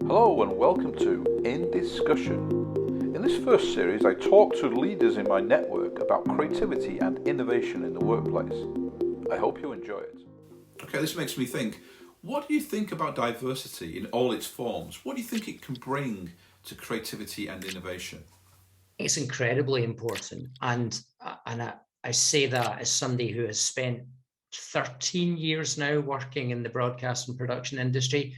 Hello and welcome to In Discussion. In this first series I talk to leaders in my network about creativity and innovation in the workplace. I hope you enjoy it. Okay, this makes me think, what do you think about diversity in all its forms? What do you think it can bring to creativity and innovation? It's incredibly important, and I say that as somebody who has spent 13 years now working in the broadcast and production industry,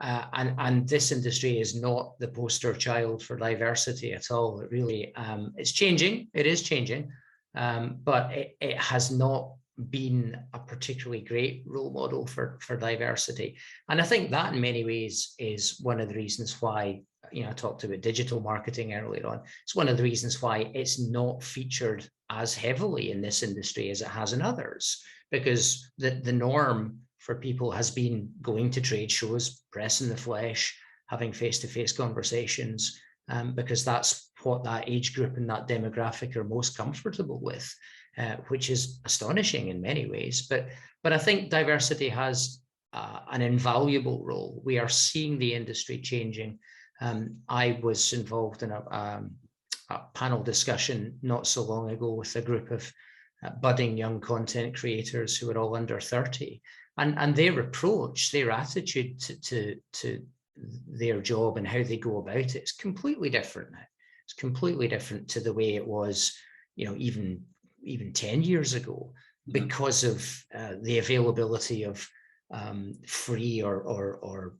and this industry is not the poster child for diversity at all. It really it's changing. It is changing, but it has not been a particularly great role model for diversity. And I think that in many ways is one of the reasons why, I talked about digital marketing earlier on. It's one of the reasons why it's not featured as heavily in this industry as it has in others, because the norm for people has been going to trade shows, pressing the flesh, having face-to-face conversations, because that's what that age group and that demographic are most comfortable with, which is astonishing in many ways. But I think diversity has an invaluable role. We are seeing the industry changing. I was involved in a panel discussion not so long ago with a group of budding young content creators who are all under 30, and their approach, their attitude to their job and how they go about it is completely different now. It's completely different to the way it was, even 10 years ago, because of the availability of free or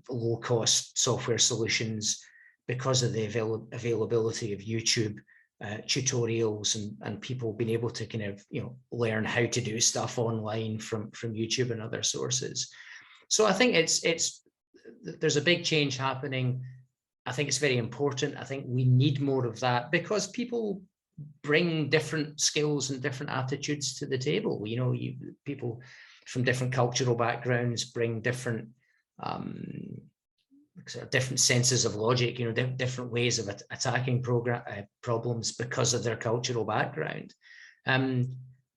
low-cost software solutions, because of the availability of YouTube tutorials and people being able to kind of learn how to do stuff online from YouTube and other sources. So I think there's a big change happening. I think it's very important. I think we need more of that because people bring different skills and different attitudes to the table. People from different cultural backgrounds bring different different senses of logic, different ways of attacking problems because of their cultural background. And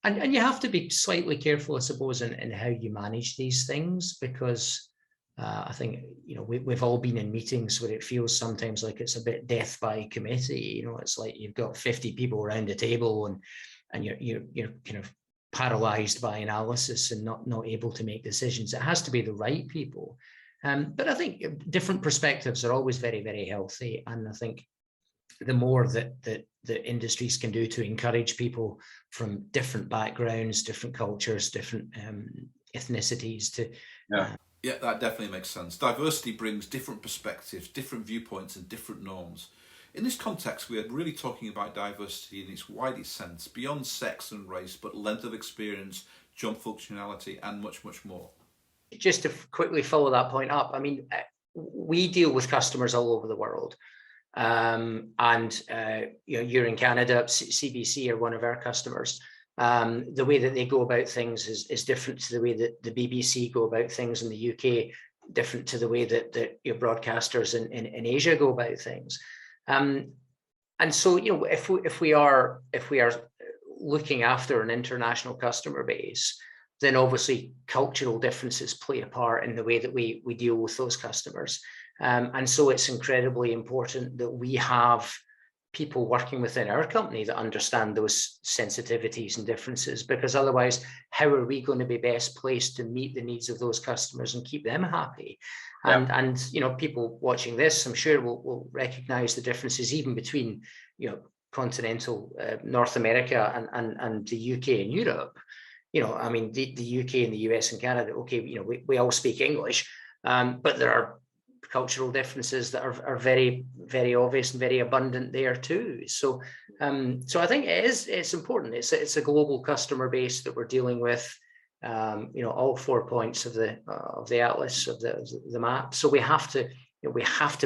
you have to be slightly careful, I suppose, in how you manage these things, because I think, we've all been in meetings where it feels sometimes like it's a bit death by committee. It's like you've got 50 people around the table and you're kind of paralyzed by analysis and not able to make decisions. It has to be the right people. But I think different perspectives are always very, very healthy. And I think the more that the industries can do to encourage people from different backgrounds, different cultures, different ethnicities to... Yeah, that definitely makes sense. Diversity brings different perspectives, different viewpoints, and different norms. In this context, we are really talking about diversity in its widest sense, beyond sex and race, but length of experience, job functionality, and much, much more. Just to quickly follow that point up, I mean, we deal with customers all over the world. You're in Canada, CBC are one of our customers. The way that they go about things is different to the way that the BBC go about things in the UK, different to the way that your broadcasters in Asia go about things. And so, if we are looking after an international customer base, then obviously cultural differences play a part in the way that we deal with those customers. And so it's incredibly important that we have people working within our company that understand those sensitivities and differences, because otherwise, how are we going to be best placed to meet the needs of those customers and keep them happy? And people watching this, I'm sure will recognize the differences even between, continental North America and the UK and Europe. I mean, the UK and the US and Canada, okay, we all speak English, but there are cultural differences that are very, very obvious and very abundant there too. So I think it's important. It's a global customer base that we're dealing with, all 4 points of the atlas of the map. So we have to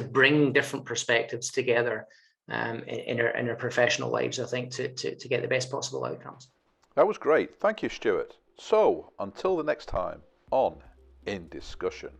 bring different perspectives together in our professional lives, I think, to get the best possible outcomes. That was great. Thank you, Stuart. So, until the next time on In Discussion.